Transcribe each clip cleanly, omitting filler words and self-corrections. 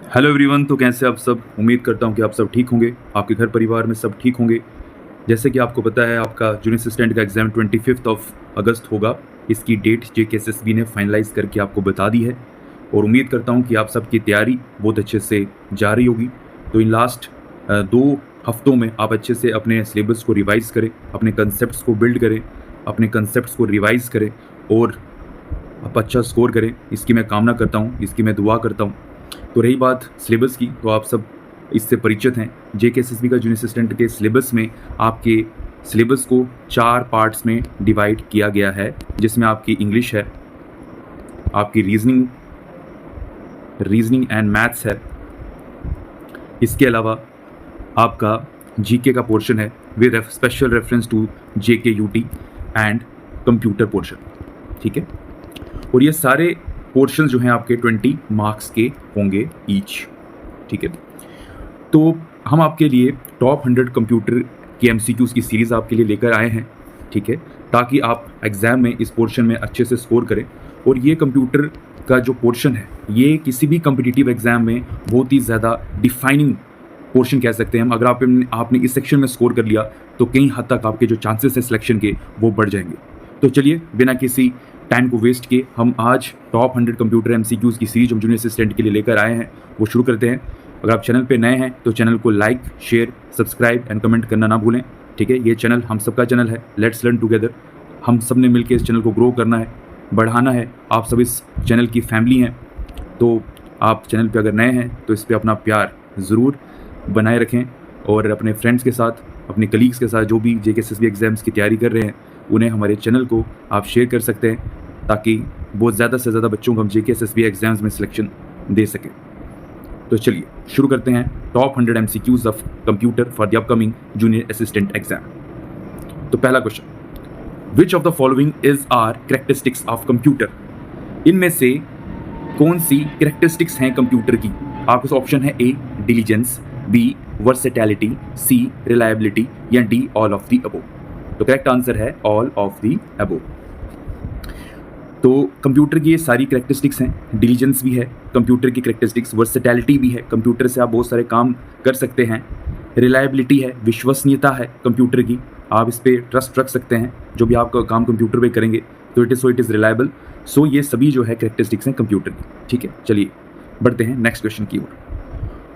Hello everyone. तो कैसे आप सब? उम्मीद करता हूँ कि आप सब ठीक होंगे, आपके घर परिवार में सब ठीक होंगे। जैसे कि आपको पता है, आपका जूनियर असिस्टेंट का एग्ज़ाम 25 अगस्त होगा। इसकी डेट जेकेएसएसबी ने फाइनलाइज़ करके आपको बता दी है और उम्मीद करता हूँ कि आप सबकी तैयारी बहुत अच्छे से जा रही होगी। तो इन लास्ट 2 हफ्तों में आप अच्छे से अपने सिलेबस को रिवाइज़ करें, अपने कंसेप्ट्स को बिल्ड करें, अपने कंसेप्ट्स को रिवाइज़ करें और आप अच्छा स्कोर करें। इसकी मैं कामना करता हूँ, इसकी मैं दुआ करता हूँ। तो रही बात सिलेबस की, तो आप सब इससे परिचित हैं। जेकेएसएसबी का जूनियर असिस्टेंट के सिलेबस में आपके सिलेबस को 4 पार्ट्स में डिवाइड किया गया है, जिसमें आपकी इंग्लिश है, आपकी रीजनिंग एंड मैथ्स है। इसके अलावा आपका जीके का पोर्शन है with special reference to JK UT and computer portion. ठीक है, और ये सारे पोर्शन जो हैं आपके 20 मार्क्स के होंगे ईच। ठीक है, तो हम आपके लिए टॉप 100 कंप्यूटर के एमसीक्यूज़ की सीरीज़ आपके लिए लेकर आए हैं। ठीक है, ताकि आप एग्ज़ाम में इस पोर्शन में अच्छे से स्कोर करें। और ये कंप्यूटर का जो पोर्शन है, ये किसी भी कम्पिटिटिव एग्ज़ाम में बहुत ही ज़्यादा डिफाइनिंग पोर्शन कह सकते हैं हम। अगर आपने इस सेक्शन में स्कोर कर लिया तो कई हद तक आपके जो चांसेस हैं सिलेक्शन के, वो बढ़ जाएंगे। तो चलिए बिना किसी टाइम को वेस्ट किए हम आज टॉप 100 कंप्यूटर एमसीक्यूज़ की सीरीज हम जूनियर असिस्टेंट के लिए लेकर आए हैं, वो शुरू करते हैं। अगर आप चैनल पे नए हैं तो चैनल को like, share, subscribe and comment करना ना भूलें। ठीक है, ये चैनल हम सबका चैनल है, लेट्स लर्न टुगेदर। हम सब ने मिलकर इस चैनल को ग्रो करना है, बढ़ाना है। आप सब इस चैनल की फैमिली हैं, तो आप चैनल पर अगर नए हैं तो इस पर अपना प्यार ज़रूर बनाए रखें और अपने फ्रेंड्स के साथ, अपने कलीग्स के साथ जो भी जेकेएसएसबी एग्ज़ाम्स की तैयारी कर रहे हैं, उन्हें हमारे चैनल को आप शेयर कर सकते हैं, ताकि बहुत ज़्यादा से ज़्यादा बच्चों को हम जेकेएसएसबी एग्ज़ाम्स में सिलेक्शन दे सकें। तो चलिए शुरू करते हैं top 100 MCQs of computer for the upcoming junior assistant exam. तो पहला question, which of the following is are characteristics of computer? इनमें से कौन सी कैरेक्टरिस्टिक्स हैं कंप्यूटर की? आपके पास ऑप्शन है ए डिलीजेंस, बी वर्सेटैलिटी, सी रिलायबिलिटी या D all of the above. तो करेक्ट आंसर है ऑल ऑफ द अबोव। तो कंप्यूटर की ये सारी कैरेक्टरिस्टिक्स हैं। डिलीजेंस भी है कंप्यूटर की कैरेक्टरिस्टिक्स, वर्सेटैलिटी भी है, कंप्यूटर से आप बहुत सारे काम कर सकते हैं। रिलायबिलिटी है, विश्वसनीयता है कंप्यूटर की, आप इस पर ट्रस्ट रख सकते हैं। जो भी आप काम कंप्यूटर पे करेंगे तो इट इज़ रिलायबल। सो ये सभी जो है कैरेक्टरिस्टिक्स हैं कंप्यूटर की। ठीक है, चलिए बढ़ते हैं नेक्स्ट क्वेश्चन की ओर।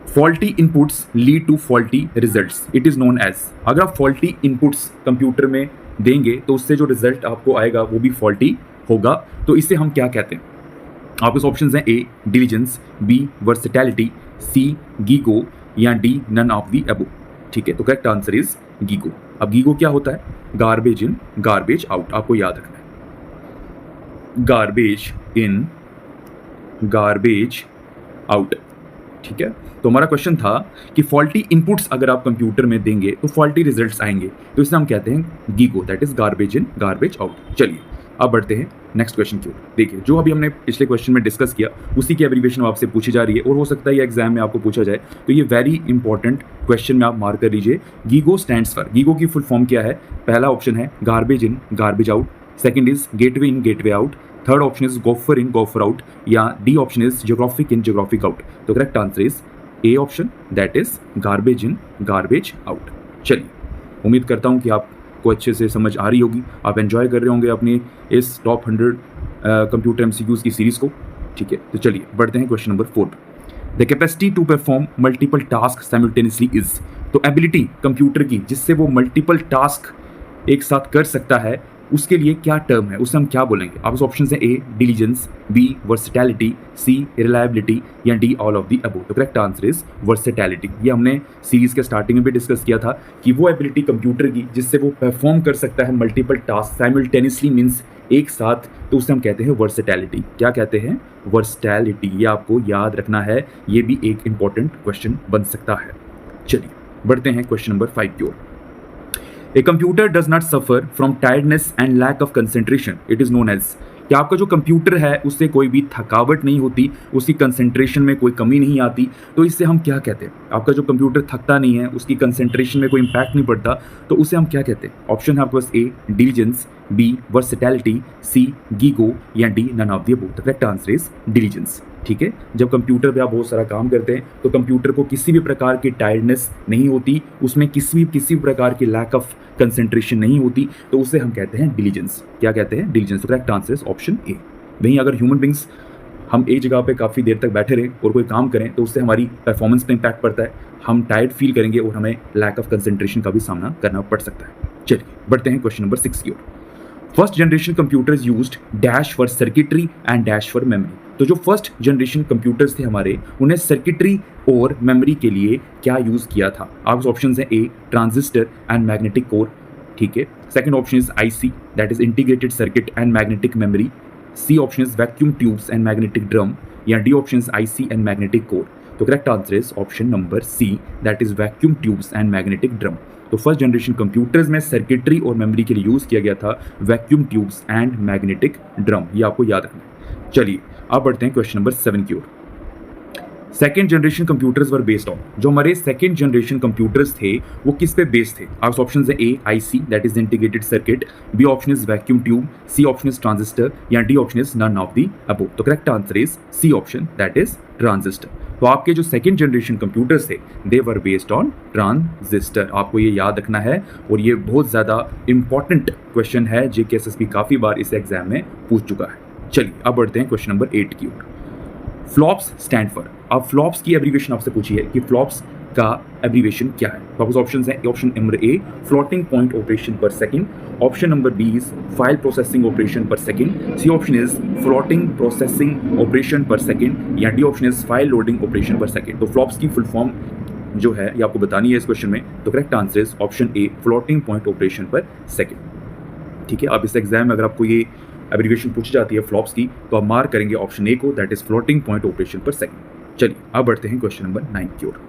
Faulty inputs lead to faulty results, it is known as. अगर आप फॉल्टी इनपुट्स कंप्यूटर में देंगे तो उससे जो रिजल्ट आपको आएगा वो भी फॉल्टी होगा। तो इसे हम क्या कहते हैं? आपके ऑप्शंस हैं A diligence, B versatility, C GIGO या D none of the above. ठीक है, तो करेक्ट आंसर इज गीगो। अब गीगो क्या होता है? गार्बेज इन गार्बेज आउट, आपको याद रखना है। Garbage in garbage out. ठीक है, तो हमारा क्वेश्चन था कि फॉल्टी इनपुट्स अगर आप कंप्यूटर में देंगे तो फॉल्टी रिजल्ट्स आएंगे, तो इसे हम कहते हैं GIGO, that is garbage in garbage out. चलिए अब बढ़ते हैं नेक्स्ट क्वेश्चन की ओर। देखिए, जो अभी हमने पिछले क्वेश्चन में डिस्कस किया उसी की एब्रीविएशन आपसे पूछी जा रही है और हो सकता है ये एग्जाम में आपको पूछा जाए, तो ये वेरी इंपॉर्टेंट क्वेश्चन में आप मार्क कर लीजिए। गीगो स्टैंड्स फॉर, गीगो की फुल फॉर्म क्या है? पहला ऑप्शन है garbage in garbage out, second is gateway in gateway out, third option is gopher in gopher out या D option is geographic in geographic out. तो correct answer is A option, that is garbage in garbage out. चलिए, उम्मीद करता हूँ कि आपको अच्छे से समझ आ रही होगी, आप एंजॉय कर रहे होंगे अपनी इस टॉप 100 कंप्यूटर एमसीक्यूज़ की सीरीज़ को। ठीक है, तो चलिए बढ़ते हैं क्वेश्चन नंबर 4 पे। The capacity to perform multiple task simultaneously is. तो एबिलिटी कंप्यूटर की जिससे वो मल्टीपल टास्क एक साथ कर सकता है, उसके लिए क्या टर्म है, उसे हम क्या बोलेंगे? आपके ऑप्शन है ए डिलीजेंस, बी वर्सेटैलिटी, सी रिलायबिलिटी या D all of the above. तो करेक्ट आंसर इज वर्सेटैलिटी। ये हमने सीरीज के स्टार्टिंग में भी डिस्कस किया था कि वो एबिलिटी कंप्यूटर की जिससे वो परफॉर्म कर सकता है मल्टीपल टास्क साइमल्टेनियसली, मीन्स एक साथ, तो उसे हम कहते हैं वर्सेटैलिटी। क्या कहते हैं? वर्सेटैलिटी। ये आपको याद रखना है, ये भी एक इंपॉर्टेंट क्वेश्चन बन सकता है। चलिए बढ़ते हैं क्वेश्चन नंबर 5 की ओर। A computer does not suffer from tiredness and lack of concentration. It is known as। कि आपका जो कंप्यूटर है उससे कोई भी थकावट नहीं होती, उसकी कंसंट्रेशन में कोई कमी नहीं आती, तो इससे हम क्या कहते हैं? आपका जो कंप्यूटर थकता नहीं है, उसकी कंसंट्रेशन में कोई इंपैक्ट नहीं पड़ता, तो उसे हम क्या कहते हैं? ऑप्शन है आपके पास A diligence, B versatility, C GIGO या D none of the above. The correct answer is diligence. ठीक है, जब कंप्यूटर पे आप बहुत सारा काम करते हैं तो कंप्यूटर को किसी भी प्रकार की टायर्डनेस नहीं होती, उसमें किसी भी प्रकार की लैक ऑफ कंसंट्रेशन नहीं होती, तो उसे हम कहते हैं डिलीजेंस। क्या कहते हैं? डिलीजेंस। तो करेक्ट आंसर इज ऑप्शन ए। वहीं अगर ह्यूमन बींग्स हम एक जगह पे काफ़ी देर तक बैठे रहें और कोई काम करें तो उससे हमारी परफॉर्मेंस पे इम्पैक्ट पड़ता है, हम टायर्ड फील करेंगे और हमें लैक ऑफ कंसंट्रेशन का भी सामना करना पड़ सकता है। चलिए बढ़ते हैं क्वेश्चन नंबर 6 की ओर। First generation computers used dash for circuitry and dash for memory. तो जो फर्स्ट जनरेशन कंप्यूटर्स थे हमारे, उन्हें सर्किटरी और मेमोरी के लिए क्या यूज़ किया था? आपके ऑप्शन हैं A transistor and magnetic core, ठीक है। Second option is IC, that is integrated circuit and magnetic memory. C option is vacuum tubes and magnetic drum, या D option is IC and magnetic core. तो correct answer is option number C, that is vacuum tubes and magnetic drum. तो first generation computers में circuitry और memory के लिए use किया गया था vacuum tubes and magnetic drum, ये आपको याद रखना है। चलिए अब बढ़ते हैं क्वेश्चन नंबर 7 की ओर। Second generation computers were based on, जो हमारे सेकेंड जनरेशन कंप्यूटर्स थे वो किस पे बेस्ड थे? आपके ऑप्शन है A IC, that is integrated circuit, B option is vacuum tube, C option is transistor, या D option is none of the above. तो correct answer is C option, that is transistor. तो आपके जो second generation computers थे they were based on transistor, आपको ये याद रखना है और ये बहुत ज़्यादा इंपॉर्टेंट क्वेश्चन है, जेकेएसएसबी काफ़ी बार इस एग्जाम में पूछ चुका है। चलिए अब बढ़ते हैं क्वेश्चन नंबर 8 की ओर। फ्लॉप्स स्टैंड फॉर, अब फ्लॉप्स की एब्रीविएशन आपसे पूछी है कि फ्लॉप्स का एब्रीविएशन क्या है? तो आपके ऑप्शन हैं, option number A floating point operation per second, option number B is file processing operation per second, C option is floating processing operation per second, या D option is file loading operation per second. तो FLOPS की full form जो है ये आपको बतानी है इस क्वेश्चन में। तो correct answer is option A floating point operation per second, ठीक है। अब इस एग्जाम में अगर आपको ये एब्रीविएशन पूछी जाती है फ्लॉप्स की तो आप मार्क करेंगे ऑप्शन ए को, that is floating point operation per second. चलिए अब बढ़ते हैं क्वेश्चन नंबर 9 की ओर।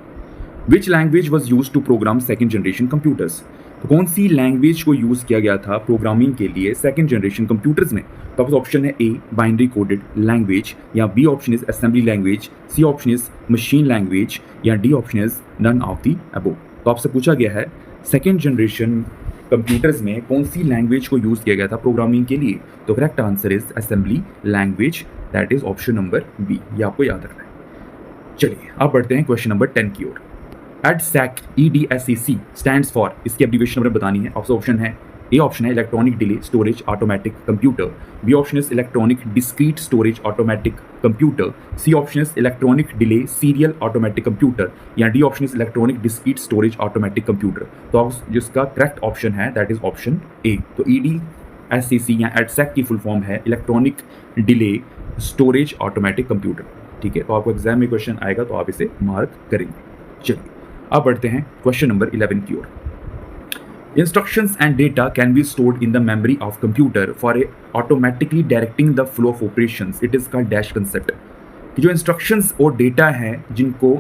Which language was use to program second generation computers? तो कौन सी लैंग्वेज को यूज किया गया था प्रोग्रामिंग के लिए सेकंड जनरेशन कंप्यूटर्स में? तो आपका ऑप्शन है ए बाइनरी कोडेड लैंग्वेज, या B option is assembly language, C option is machine language, या D option is none of the above. तो आपसे पूछा गया है सेकंड जनरेशन कंप्यूटर्स में कौन सी लैंग्वेज को यूज़ किया गया था प्रोग्रामिंग के लिए? तो correct answer is assembly language, that is option number B, ये आपको याद रखना है। चलिए अब बढ़ते हैं क्वेश्चन नंबर 10 की ओर। EDSAC EDSAC स्टैंड्स फॉर, इसकी एब्रीविएशन हमें बतानी है। आपसे ऑप्शन है, ए ऑप्शन है electronic delay storage automatic computer, B option is electronic discrete storage automatic computer, C option is electronic delay serial automatic computer, या D option is electronic discrete storage automatic computer. तो आप जिसका correct option है that is option A. तो EDSAC या EDSAC की full form है electronic delay storage automatic computer, ठीक है। तो आपको एग्जाम में क्वेश्चन आएगा तो आप इसे मार्क करेंगे। चलिए अब बढ़ते हैं क्वेश्चन नंबर 11 की ओर। Instructions and data can be stored in the memory of computer for automatically directing the flow of operations. It is called dash concept. कि जो instructions और data हैं जिनको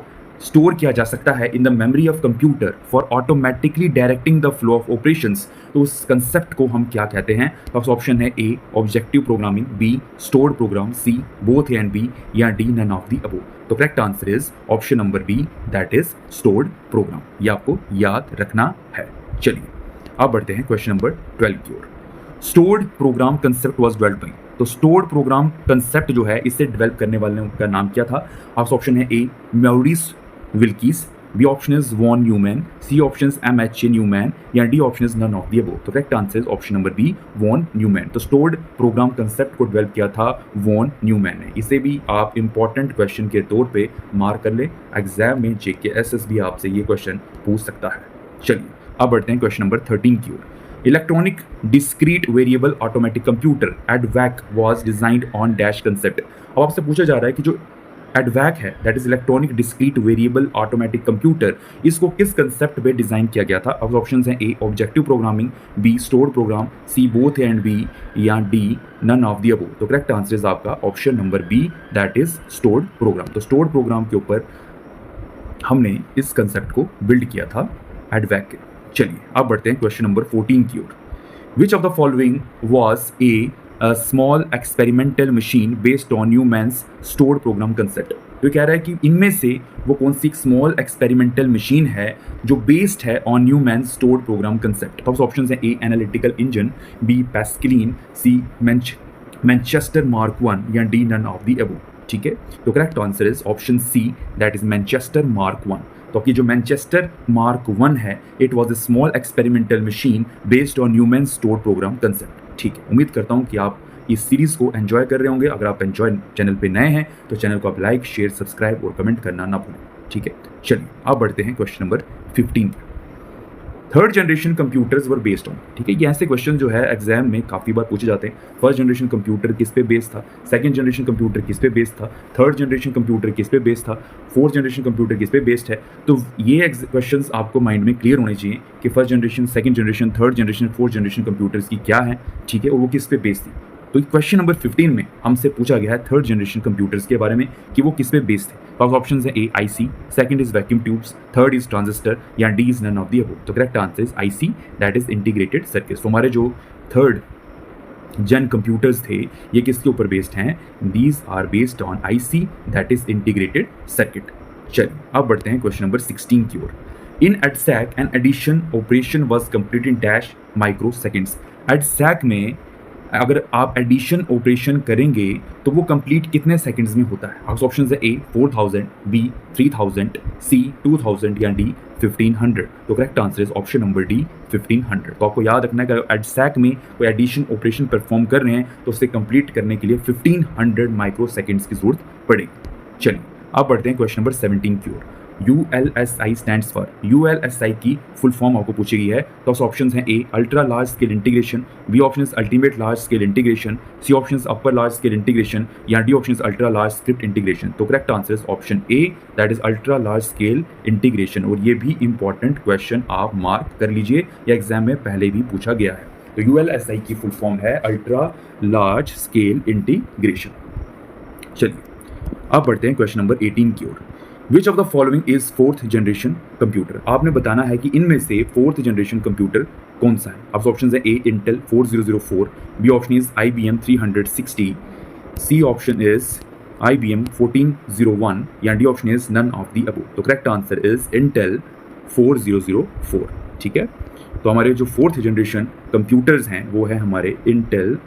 स्टोर किया जा सकता है in the memory of computer for automatically directing the flow of operations, तो उस कंसेप्ट को हम क्या कहते हैं? तो ऑप्शन है A objective programming, B stored program, C both A and B, या D none of the above. तो correct answer is option number B, that is stored program, ये आपको याद रखना है। चलिए अब बढ़ते हैं क्वेश्चन नंबर 12 की ओर। Stored program concept was developed by, तो स्टोर्ड प्रोग्राम कंसेप्ट जो है इसे डेवलप करने वाले का नाम क्या था? आपका ऑप्शन है A Maurice Wilkes, B option is von Neumann, C option is MHA Neumann, या D option is none of the above. तो correct answer is option number B von Neumann. तो स्टोर्ड प्रोग्राम कंसेप्ट को develop किया था von Neumann ने। इसे भी आप इंपॉर्टेंट क्वेश्चन के तौर पे मार्क कर ले, एग्जाम में JKSS भी आपसे ये क्वेश्चन पूछ सकता है। चलिए अब बढ़ते हैं क्वेश्चन नंबर 13 की ओर। Electronic discrete variable automatic computer EDVAC was designed on dash concept. अब आपसे पूछा जा रहा है कि जो एडवैक है that is electronic discrete variable automatic computer, इसको किस कंसेप्ट पे डिजाइन किया गया था? अब ऑप्शंस हैं A objective programming, B stored program, C both A and B, या D none of the above. तो करेक्ट आंसर इज आपका option number B, that is stored program. तो स्टोर्ड प्रोग्राम के ऊपर हमने इस कंसेप्ट को बिल्ड किया था एडवैक के। चलिए अब बढ़ते हैं क्वेश्चन नंबर 14 की ओर। Which of the following was a small experimental machine based on Neumann's stored program concept? तो कह रहा है कि इनमें से वो कौन सी एक स्मॉल एक्सपेरिमेंटल मशीन है जो बेस्ड है on Neumann's stored program concept? तो ऑप्शन है A analytical engine, B Pascaline, C Manchester Mark 1, या D none of the above. ठीक है। तो correct answer is option C, that is Manchester Mark 1। तो आपकी जो मैनचेस्टर मार्क 1 है, it was a small experimental machine based on human store program concept. ठीक है, उम्मीद करता हूँ कि आप इस सीरीज़ को एंजॉय कर रहे होंगे। अगर आप एंजॉय चैनल पे नए हैं तो चैनल को आप लाइक, शेयर, सब्सक्राइब और कमेंट करना ना भूलें। ठीक है, चलिए आप बढ़ते हैं क्वेश्चन नंबर 15 पर। Third generation computers were based on. ठीक है, ये ऐसे क्वेश्चन जो है एग्जाम में काफ़ी बार पूछे जाते हैं। फर्स्ट जनरेशन कंप्यूटर किस पे बेस्ड था, सेकंड जनरेशन कंप्यूटर किस पे बेस्ड था, थर्ड जनरेशन कंप्यूटर किस पे बेस्ड था, फोर्थ जनरेशन कंप्यूटर किस पे बेस्ड है। तो ये क्वेश्चंस आपको माइंड में क्लियर होने चाहिए कि first generation, second generation, third generation, fourth generation computers की क्या है, ठीक है, और वो किस पे बेस्ड थी। तो क्वेश्चन नंबर 15 में हमसे पूछा गया है थर्ड जनरेशन कंप्यूटर्स के बारे में कि वो किस पे बेस्ड थे। तो ऑप्शन है A IC, second is vacuum tubes, third is transistor, या D is none of the above. तो correct answer is IC, that is integrated circuits. तो हमारे जो थर्ड जन कंप्यूटर्स थे ये किसके ऊपर बेस्ड हैं, these are based on IC, that is integrated circuit. चलिए अब बढ़ते हैं क्वेश्चन नंबर 16 की ओर। In EDSAC an addition operation was complete in dash microseconds. EDSAC में अगर आप एडिशन ऑपरेशन करेंगे तो वो कंप्लीट कितने सेकंड्स में होता है। आपके ऑप्शन है ए 4000, बी 3000, सी 2000 या डी 1500। तो correct answer is option number D 1500। तो आपको याद रखना है कि एडसैक में कोई एडिशन ऑपरेशन परफॉर्म कर रहे हैं तो उसे कंप्लीट करने के लिए 1500 माइक्रो सेकेंड्स की जरूरत पड़ेगी। चलिए अब बढ़ते हैं क्वेश्चन नंबर 17 की ओर। ULSI स्टैंड्स फॉर, ULSI की फुल फॉर्म आपको पूछी गई है। तो ऑप्शन हैं A ultra large scale integration, B option ultimate large scale integration, C option upper large scale integration, या D option ultra large script integration. तो correct answer is option A, that is ultra large scale integration. और ये भी important question आप mark कर लीजिए, या exam में पहले भी पूछा गया है। तो ULSI की फुल फॉर्म है अल्ट्रा लार्ज स्केल इंटीग्रेशन। चलिए अब बढ़ते हैं क्वेश्चन नंबर 18 की ओर। Which of the following is fourth generation computer. आपने बताना है कि इनमें से फोर्थ जनरेशन कंप्यूटर कौन सा है। आपके ऑप्शन है A Intel 4004, B option is IBM 360, C option is IBM 1401, या D option is none of the above. तो करेक्ट आंसर इज इंटेल 4004। ठीक है, तो हमारे जो फोर्थ जनरेशन कंप्यूटर्स हैं वो है हमारे इंटेल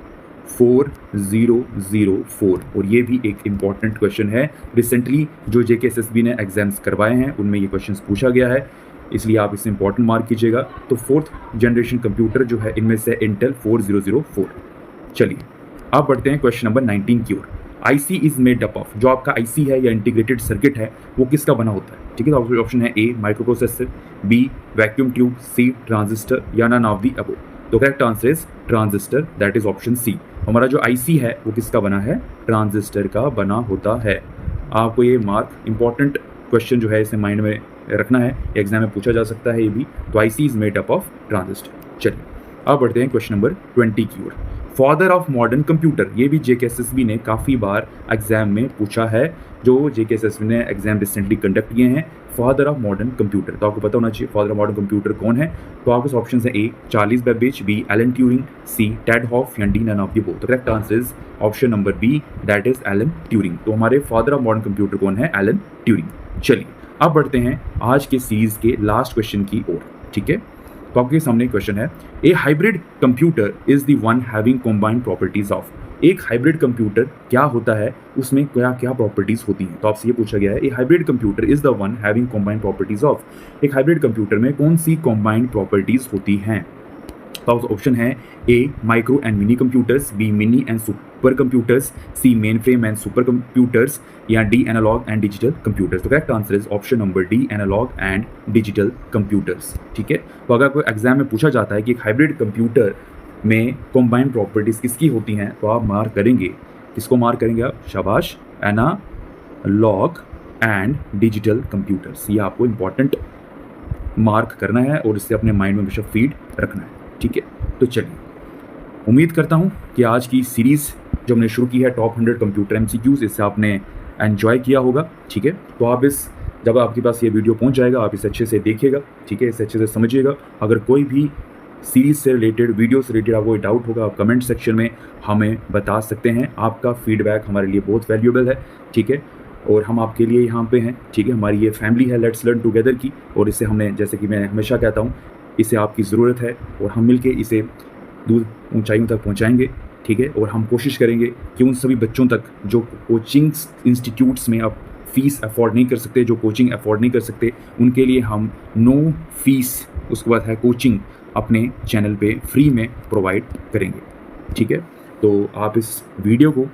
4004। और ये भी एक इम्पॉर्टेंट क्वेश्चन है। रिसेंटली जो JKSSB ने एग्जाम्स करवाए हैं उनमें ये क्वेश्चन पूछा गया है, इसलिए आप इसे इंपॉर्टेंट मार्क कीजिएगा। तो फोर्थ जनरेशन कंप्यूटर जो है इनमें से इंटेल 4004। चलिए अब बढ़ते हैं क्वेश्चन नंबर 19 की ओर। IC is made up of, जो आपका IC है या इंटीग्रेटेड सर्किट है वो किसका बना होता है। ठीक है, तो ऑप्शन है A microprocessor, B vacuum tube, C transistor, या नन ऑफ द अबव। तो correct answer is transistor, that is option C. हमारा जो IC है वो किसका बना है, ट्रांजिस्टर का बना होता है। आपको ये मार्क इंपॉर्टेंट क्वेश्चन जो है इसे माइंड में रखना है, एग्जाम में पूछा जा सकता है ये भी। तो IC is made up of transistor. चलिए अब बढ़ते हैं क्वेश्चन नंबर 20 की ओर। फादर ऑफ मॉडर्न कंप्यूटर, ये भी JKSSB ने काफ़ी बार एग्जाम में पूछा है। जो JKSSB ने एग्जाम रिसेंटली कंडक्ट किए हैं, फादर ऑफ मॉडर्न कंप्यूटर, तो आपको पता होना चाहिए फादर ऑफ मॉडर्न कंप्यूटर कौन है। तो आपके ऑप्शन है A Charles Babbage, B Alan Turing, C Ted Hoff, या D none of the above. तो correct answer is option number B, that is Alan Turing. तो हमारे फादर ऑफ मॉडर्न कंप्यूटर कौन है, एलन ट्यूरिंग। चलिए अब बढ़ते हैं आज के सीरीज के लास्ट क्वेश्चन की ओर। ठीक है, तो आपके सामने क्वेश्चन है, a hybrid computer is the one having combined properties of. एक हाइब्रिड कंप्यूटर क्या होता है, उसमें क्या क्या प्रॉपर्टीज होती हैं। तो आपसे ये पूछा गया है, a hybrid computer is the one having combined properties of. एक हाइब्रिड कंप्यूटर में कौन सी कंबाइंड प्रॉपर्टीज होती हैं। तो ऑप्शन है A micro and mini computers, B mini and super computers, C mainframe and super computers, या D analogue and digital computers. तो correct answer is option number D, analogue and digital computers. ठीक है, तो अगर कोई exam में पूछा जाता है कि एक हाइब्रिड कंप्यूटर में कंबाइंड प्रॉपर्टीज किसकी होती हैं, तो आप मार्क करेंगे, किसको मार्क करेंगे आप, शाबाश, एनालॉग एंड डिजिटल कंप्यूटर्स। ये आपको इंपॉर्टेंट मार्क करना है और इससे अपने माइंड में हमेशा फीड रखना है। ठीक है, तो चलिए उम्मीद करता हूँ कि आज की सीरीज़ जो हमने शुरू की है टॉप 100 कंप्यूटर MCQs, इससे आपने एंजॉय किया होगा। ठीक है, तो आप जब आपके पास ये वीडियो पहुँच जाएगा आप इसे अच्छे से देखिएगा। ठीक है, इसे अच्छे से समझिएगा। अगर कोई भी सीरीज़ से रिलेटेड, वीडियो से रिलेटेड आपको डाउट होगा, आप कमेंट सेक्शन में हमें बता सकते हैं। आपका फीडबैक हमारे लिए बहुत वैल्यूएबल है। ठीक है, और हम आपके लिए यहाँ पे हैं। ठीक है, हमारी ये फैमिली है लेट्स लर्न टुगेदर की, और इसे हमने, जैसे कि मैं हमेशा कहता हूँ, इसे आपकी ज़रूरत है और हम मिलके इसे दूर ऊंचाइयों तक पहुंचाएंगे। ठीक है। और हम कोशिश करेंगे कि उन सभी बच्चों तक जो कोचिंग इंस्टीट्यूट्स में आप फ़ीस अफोर्ड नहीं कर सकते, जो कोचिंग अफोर्ड नहीं कर सकते, उनके लिए हम नो फीस, उसके बाद है कोचिंग, अपने चैनल पे फ्री में प्रोवाइड करेंगे, ठीक है। तो आप इस वीडियो को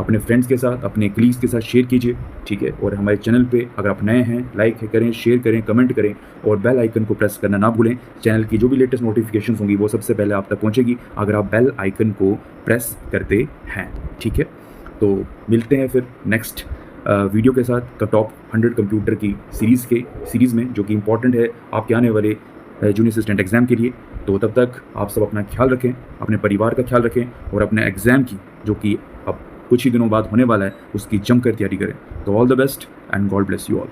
अपने फ्रेंड्स के साथ, अपने कलीग्स के साथ शेयर कीजिए, ठीक है। और हमारे चैनल पे अगर आप नए हैं, लाइक करें, शेयर करें, कमेंट करें और बेल आइकन को प्रेस करना ना भूलें। चैनल की जो भी लेटेस्ट नोटिफिकेशंस होंगी वो सबसे पहले आप तक पहुंचेगी अगर आप बेल आइकन को प्रेस करते हैं, ठीक है। तो मिलते हैं फिर नेक्स्ट वीडियो के साथ टॉप 100 कंप्यूटर की सीरीज़ में, जो कि इंपॉर्टेंट है आपके आने वाले जूनियर असिस्टेंट एग्ज़ाम के लिए। तो तब तक आप सब अपना ख्याल रखें, अपने परिवार का ख्याल रखें और अपने एग्ज़ाम की, जो कि अब कुछ ही दिनों बाद होने वाला है, उसकी जमकर तैयारी करें। तो all the best and God bless you all.